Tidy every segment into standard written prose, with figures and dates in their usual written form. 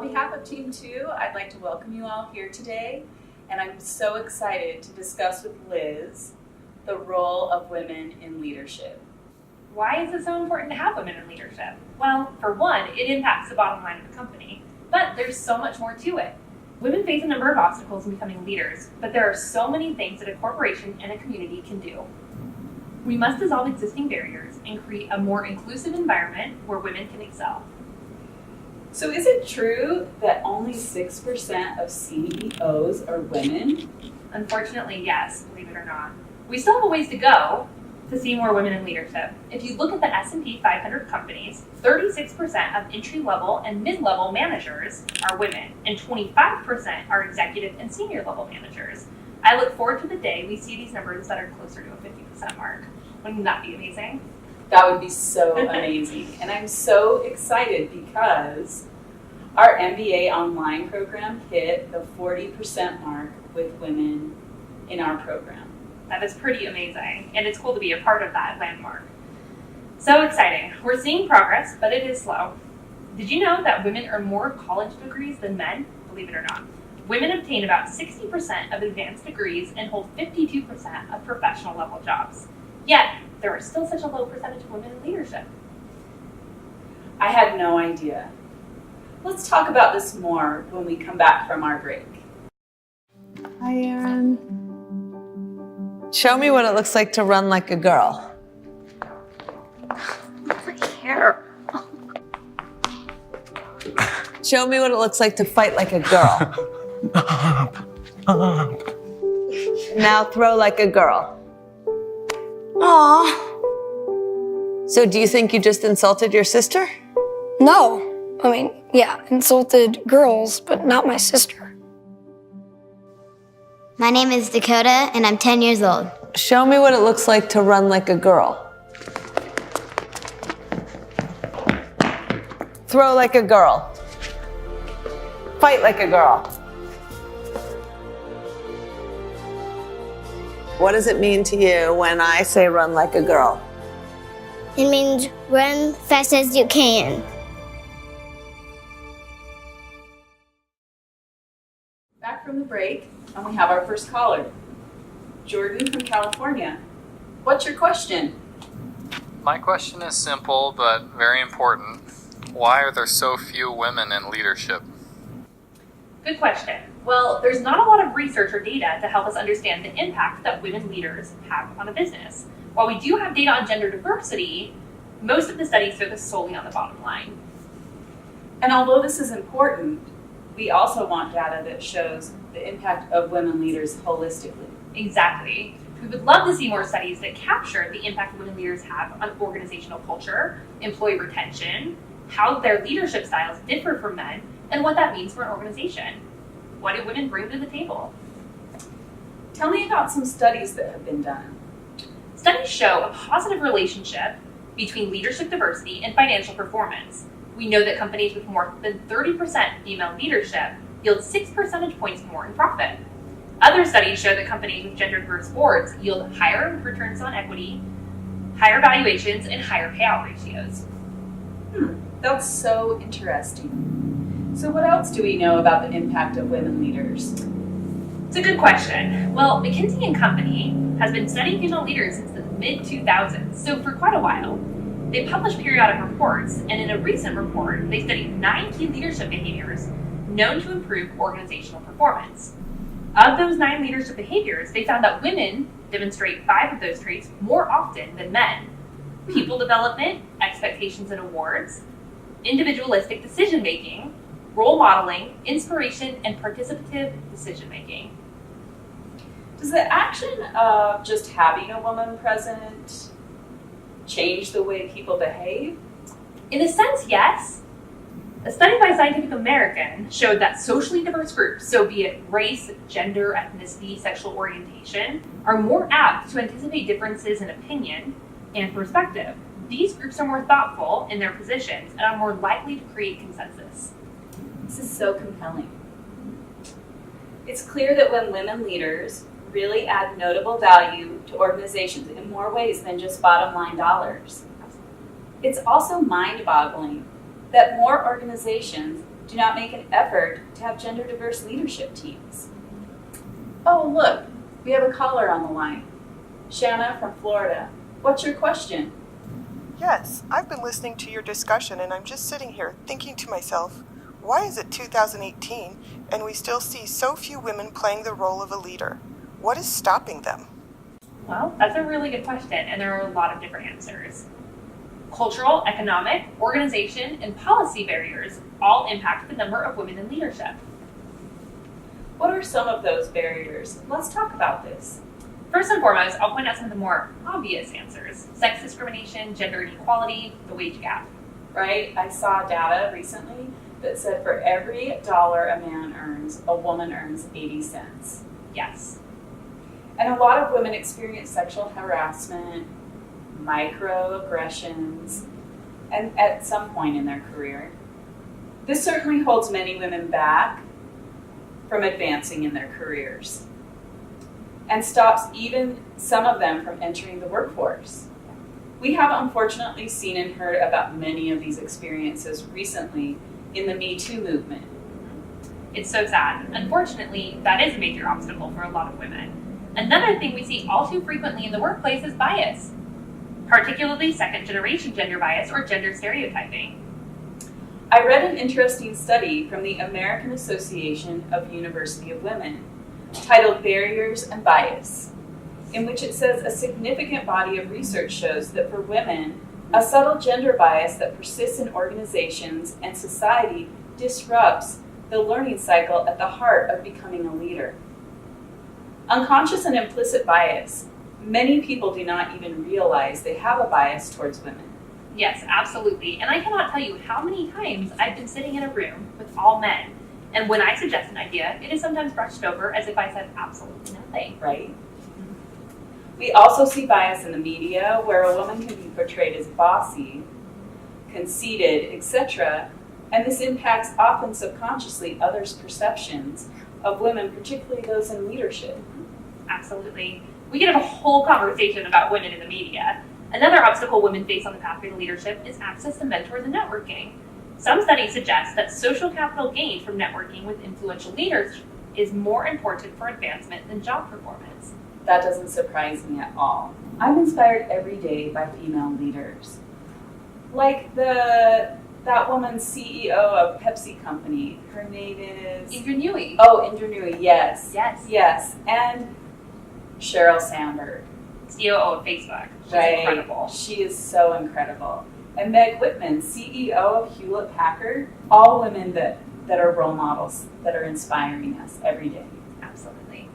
On behalf of Team 2, I'd like to welcome you all here today, and I'm so excited to discuss with Liz the role of women in leadership. Why is it so important to have women in leadership? Well, for one, it impacts the bottom line of the company, but there's so much more to it. Women face a number of obstacles in becoming leaders, but there are so many things that a corporation and a community can do. We must dissolve existing barriers and create a more inclusive environment where women can excel. So is it true that only 6% of CEOs are women? Unfortunately, yes, believe it or not. We still have a ways to go to see more women in leadership. If you look at the S&P 500 companies, 36% of entry-level and mid-level managers are women, and 25% are executive and senior-level managers. I look forward to the day we see these numbers that are closer to a 50% mark. Wouldn't that be amazing? That would be so amazing. And I'm so excited because our MBA online program hit the 40% mark with women in our program. That is pretty amazing, and it's cool to be a part of that landmark. So exciting. We're seeing progress, but it is slow. Did you know that women earn more college degrees than men? Believe it or not. Women obtain about 60% of advanced degrees and hold 52% of professional level jobs. Yet, there is still such a low percentage of women in leadership. I had no idea. Let's talk about this more when we come back from our break. Hi, Erin. Show me what it looks like to run like a girl. My hair. Show me what it looks like to fight like a girl. Now throw like a girl. Aw. So do you think you just insulted your sister? No. I mean, yeah, insulted girls, but not my sister. My name is Dakota, and I'm 10 years old. Show me what it looks like to run like a girl. Throw like a girl. Fight like a girl. What does it mean to you when I say run like a girl? It means run fast as you can. Back from the break, and we have our first caller. Jordan from California. What's your question? My question is simple but very important. Why are there so few women in leadership? Good question. Well, there's not a lot of research or data to help us understand the impact that women leaders have on a business. While we do have data on gender diversity, most of the studies focus solely on the bottom line. And although this is important, we also want data that shows the impact of women leaders holistically. Exactly. We would love to see more studies that capture the impact women leaders have on organizational culture, employee retention, how their leadership styles differ from men, and what that means for an organization. What do women bring to the table? Tell me about some studies that have been done. Studies show a positive relationship between leadership diversity and financial performance. We know that companies with more than 30% female leadership yield 6 percentage points more in profit. Other studies show that companies with gender diverse boards yield higher returns on equity, higher valuations, and higher payout ratios. That's so interesting. So what else do we know about the impact of women leaders? It's a good question. Well, McKinsey & Company has been studying female leaders since the mid-2000s, so for quite a while. They publish periodic reports, and in a recent report, they studied 9 key leadership behaviors known to improve organizational performance. Of those 9 leadership behaviors, they found that women demonstrate 5 of those traits more often than men. People development, expectations and awards, individualistic decision-making, role modeling, inspiration, and participative decision-making. Does the action of just having a woman present change the way people behave? In a sense, yes. A study by Scientific American showed that socially diverse groups, so be it race, gender, ethnicity, sexual orientation, are more apt to anticipate differences in opinion and perspective. These groups are more thoughtful in their positions and are more likely to create consensus. This is so compelling. It's clear that when women leaders really add notable value to organizations in more ways than just bottom line dollars. It's also mind-boggling that more organizations do not make an effort to have gender diverse leadership teams. Oh, look, we have a caller on the line. Shanna from Florida. What's your question? Yes, I've been listening to your discussion and I'm just sitting here thinking to myself, why is it 2018 and we still see so few women playing the role of a leader? What is stopping them? Well, that's a really good question, and there are a lot of different answers. Cultural, economic, organization, and policy barriers all impact the number of women in leadership. What are some of those barriers? Let's talk about this. First and foremost, I'll point out some of the more obvious answers. Sex discrimination, gender inequality, the wage gap. Right? I saw data recently that said for every dollar a man earns, a woman earns 80 cents. Yes. And a lot of women experience sexual harassment, microaggressions, and at some point in their career. This certainly holds many women back from advancing in their careers and stops even some of them from entering the workforce. We have unfortunately seen and heard about many of these experiences recently in the Me Too movement. It's so sad. Unfortunately, that is a major obstacle for a lot of women. Another thing we see all too frequently in the workplace is bias, particularly second-generation gender bias or gender stereotyping. I read an interesting study from the American Association of University of Women titled Barriers and Bias, in which it says a significant body of research shows that for women, a subtle gender bias that persists in organizations and society disrupts the learning cycle at the heart of becoming a leader. Unconscious and implicit bias. Many people do not even realize they have a bias towards women. Yes, absolutely. And I cannot tell you how many times I've been sitting in a room with all men, and when I suggest an idea, it is sometimes brushed over as if I said absolutely nothing. Right? We also see bias in the media, where a woman can be portrayed as bossy, conceited, etc., and this impacts often subconsciously others' perceptions of women, particularly those in leadership. Absolutely. We could have a whole conversation about women in the media. Another obstacle women face on the pathway to leadership is access to mentors and networking. Some studies suggest that social capital gained from networking with influential leaders is more important for advancement than job performance. That doesn't surprise me at all. I'm inspired every day by female leaders. Like that woman's CEO of Pepsi Company. Her name is... Indra Nooyi. Oh, Indra Nooyi, yes. Yes. Yes, and Sheryl Sandberg. COO of Facebook. She's Right. incredible. She is so incredible. And Meg Whitman, CEO of Hewlett Packard. All women that are role models, that are inspiring us every day. Absolutely.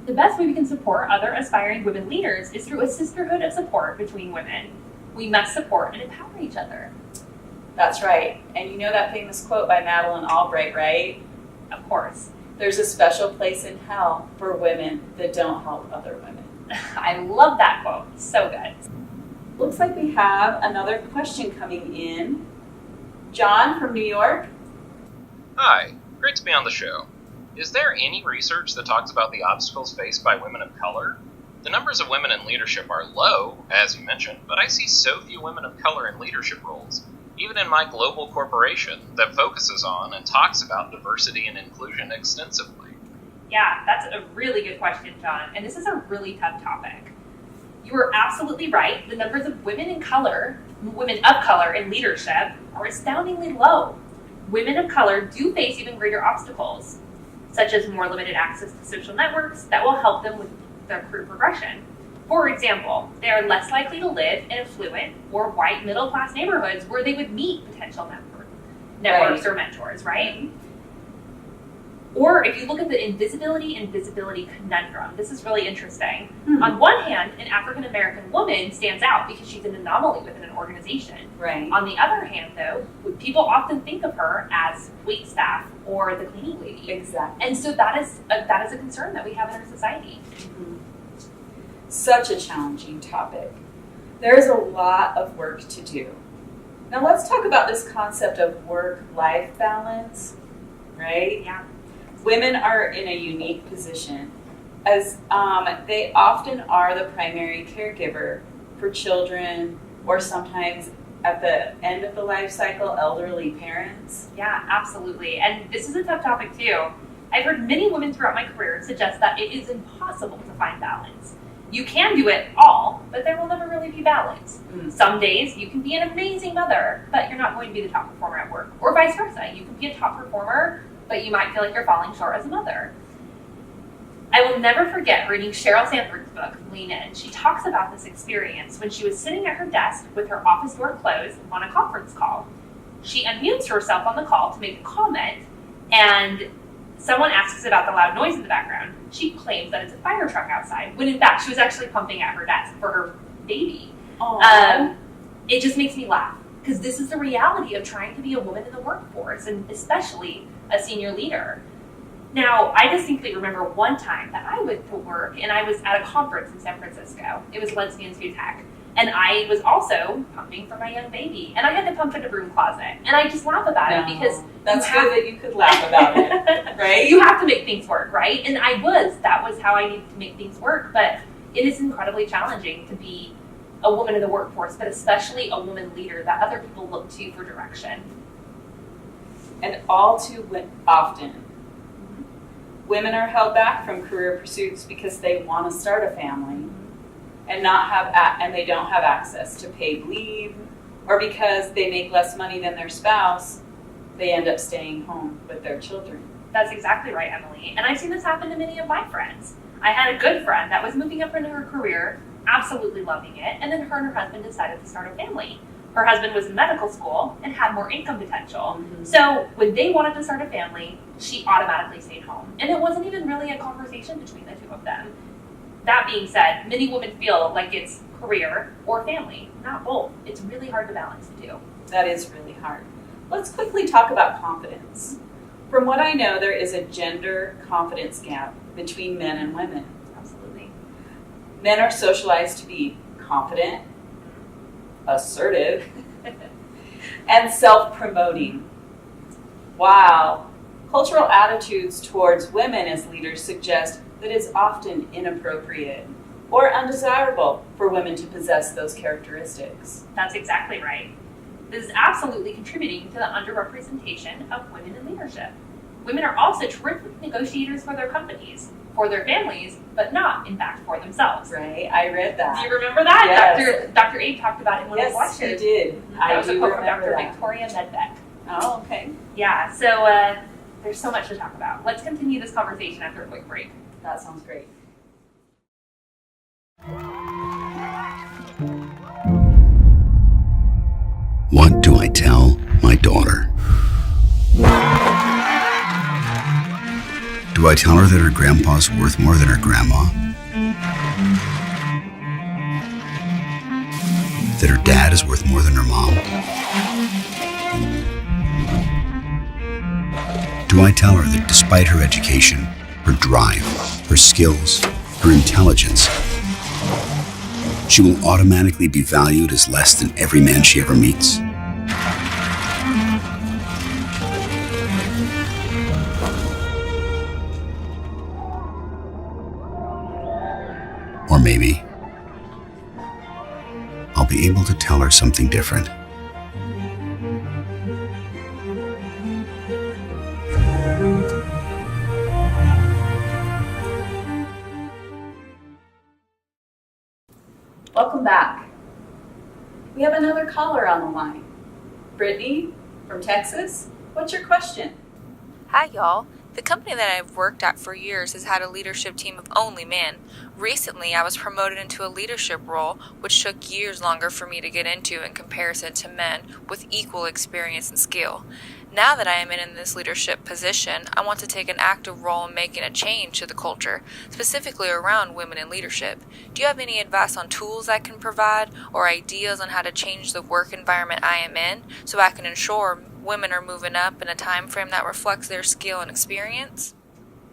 The best way we can support other aspiring women leaders is through a sisterhood of support between women. We must support and empower each other. That's right. And you know that famous quote by Madeleine Albright, right? Of course. There's a special place in hell for women that don't help other women. I love that quote. So good. Looks like we have another question coming in. John from New York. Hi, great to be on the show. Is there any research that talks about the obstacles faced by women of color? The numbers of women in leadership are low, as you mentioned, but I see so few women of color in leadership roles, even in my global corporation that focuses on and talks about diversity and inclusion extensively. Yeah, that's a really good question, John, and this is a really tough topic. You are absolutely right. The numbers of women of color in leadership are astoundingly low. Women of color do face even greater obstacles, such as more limited access to social networks that will help them with their career progression. For example, they are less likely to live in affluent or white middle-class neighborhoods where they would meet potential networks or mentors, right? Or if you look at the invisibility and visibility conundrum, this is really interesting. On one hand, an African-American woman stands out because she's an anomaly within an organization. Right. On the other hand, though, people often think of her as wait staff or the cleaning lady. Exactly. And so that is a concern that we have in our society. Mm-hmm. Such a challenging topic. There is a lot of work to do. Now let's talk about this concept of work-life balance, right? Yeah. Women are in a unique position as they often are the primary caregiver for children or sometimes at the end of the life cycle, elderly parents. Yeah, absolutely. And this is a tough topic too. I've heard many women throughout my career suggest that it is impossible to find balance. You can do it all, but there will never really be balance. Some days you can be an amazing mother, but you're not going to be the top performer at work. Or vice versa. You can be a top performer, but you might feel like you're falling short as a mother. I will never forget reading Sheryl Sandberg's book, Lean In. She talks about this experience when she was sitting at her desk with her office door closed on a conference call. She unmutes herself on the call to make a comment, and someone asks about the loud noise in the background. She claims that it's a fire truck outside, when in fact she was actually pumping at her desk for her baby. It just makes me laugh, because this is the reality of trying to be a woman in the workforce, and especially a senior leader. Now, I distinctly remember one time that I went to work, and I was at a conference in San Francisco. It was Let's Dance New Tech. And I was also pumping for my young baby. And I had to pump in a broom closet. And I just laugh about it because that's good that you could laugh about it, right? You have to make things work, right? And that was how I needed to make things work. But it is incredibly challenging to be a woman in the workforce, but especially a woman leader that other people look to for direction. And all too often, women are held back from career pursuits because they want to start a family and they don't have access to paid leave, or because they make less money than their spouse, they end up staying home with their children. That's exactly right, Emily. And I've seen this happen to many of my friends. I had a good friend that was moving up into her career, absolutely loving it, and then her and her husband decided to start a family. Her husband was in medical school and had more income potential. So when they wanted to start a family, she automatically stayed home. And it wasn't even really a conversation between the two of them. That being said, many women feel like it's career or family, not both. It's really hard to balance the two. That is really hard. Let's quickly talk about confidence. From what I know, there is a gender confidence gap between men and women. Absolutely. Men are socialized to be confident, assertive, and self-promoting, while cultural attitudes towards women as leaders suggest that it's often inappropriate or undesirable for women to possess those characteristics. That's exactly right. This is absolutely contributing to the underrepresentation of women in leadership. Women are also terrific negotiators for their companies, for their families, but not, in fact, for themselves. Right, I read that. Do you remember that? Yes. Dr. Abe talked about it in one of his Yes, lectures. he did. That was a quote from remember Dr. that. Victoria Medbeck. Oh, okay. Yeah, so there's so much to talk about. Let's continue this conversation after a quick break. That sounds great. What do I tell my daughter? Do I tell her that her grandpa's worth more than her grandma? That her dad is worth more than her mom? Do I tell her that despite her education, her drive, her skills, her intelligence, she will automatically be valued as less than every man she ever meets? Or maybe I'll be able to tell her something different. Welcome back. We have another caller on the line. Brittany from Texas, what's your question? Hi, y'all. The company that I've worked at for years has had a leadership team of only men. Recently, I was promoted into a leadership role, which took years longer for me to get into in comparison to men with equal experience and skill. Now that I am in this leadership position, I want to take an active role in making a change to the culture, specifically around women in leadership. Do you have any advice on tools I can provide or ideas on how to change the work environment I am in so I can ensure women are moving up in a time frame that reflects their skill and experience?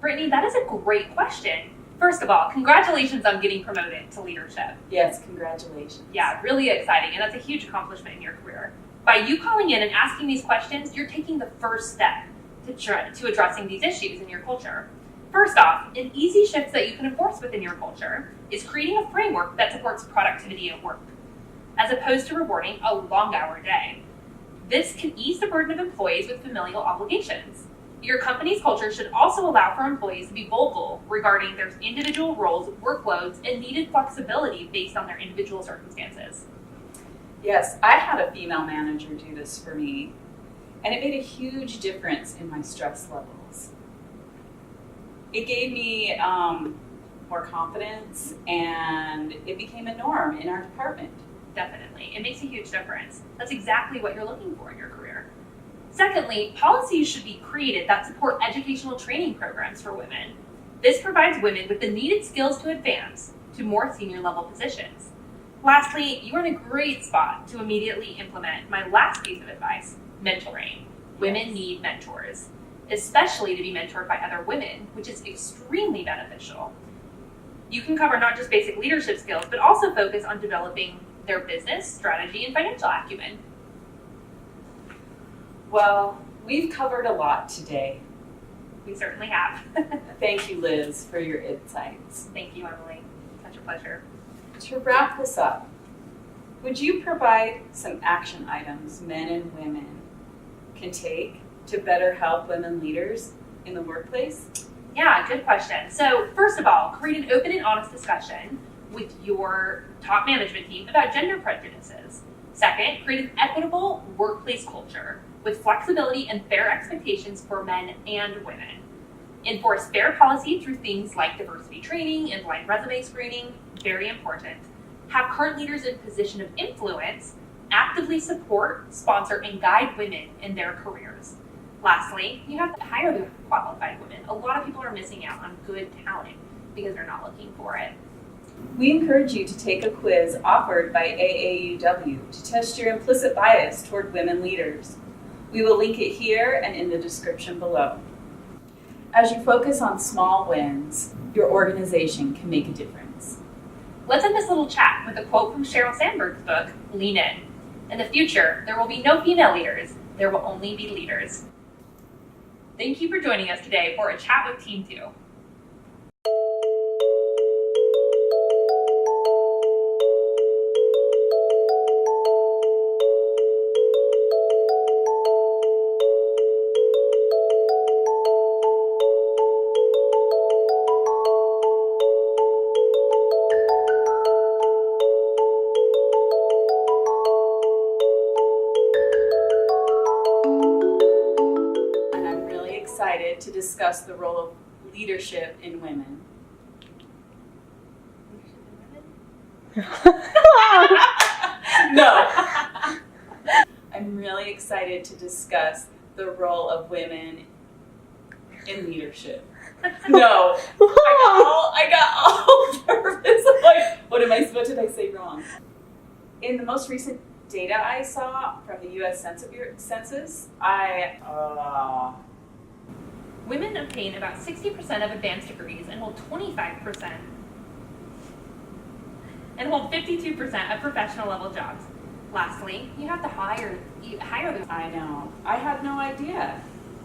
Brittany, that is a great question. First of all, congratulations on getting promoted to leadership. Yes, congratulations. Yeah, really exciting, and that's a huge accomplishment in your career. By you calling in and asking these questions, you're taking the first step to addressing these issues in your culture. First off, an easy shift that you can enforce within your culture is creating a framework that supports productivity at work. as opposed to rewarding a long-hour day. This can ease the burden of employees with familial obligations. Your company's culture should also allow for employees to be vocal regarding their individual roles, workloads, and needed flexibility based on their individual circumstances. Yes, I had a female manager do this for me, and it made a huge difference in my stress levels. It gave me more confidence, and it became a norm in our department. Definitely. It makes a huge difference. That's exactly what you're looking for in your career. Secondly, policies should be created that support educational training programs for women. This provides women with the needed skills to advance to more senior level positions. Lastly, you are in a great spot to immediately implement my last piece of advice, mentoring. Women need mentors, especially to be mentored by other women, which is extremely beneficial. You can cover not just basic leadership skills, but also focus on developing their business, strategy, and financial acumen. Well, we've covered a lot today. We certainly have. Thank you, Liz, for your insights. Thank you, Emily. Such a pleasure. To wrap this up, would you provide some action items men and women can take to better help women leaders in the workplace? Yeah, good question. So first of all, create an open and honest discussion with your top management team about gender prejudices. Second, create an equitable workplace culture with flexibility and fair expectations for men and women. Enforce fair policy through things like diversity training and blind resume screening, very important. Have current leaders in position of influence actively support, sponsor, and guide women in their careers. Lastly, you have to hire the qualified women. A lot of people are missing out on good talent because they're not looking for it. We encourage you to take a quiz offered by AAUW to test your implicit bias toward women leaders. We will link it here and in the description below. As you focus on small wins, your organization can make a difference. Let's end this little chat with a quote from Sheryl Sandberg's book, Lean In. In the future, there will be no female leaders. There will only be leaders. Thank you for joining us today for a chat with Team 2. Excited to discuss the role of leadership in women. No. I'm really excited to discuss the role of women in leadership. No. I got all nervous. Like, what did I say wrong? In the most recent data I saw from the U.S. Census, Women obtain about 60% of advanced degrees and hold 25% and hold 52% of professional level jobs. Lastly, you have to hire them. I know. I had no idea.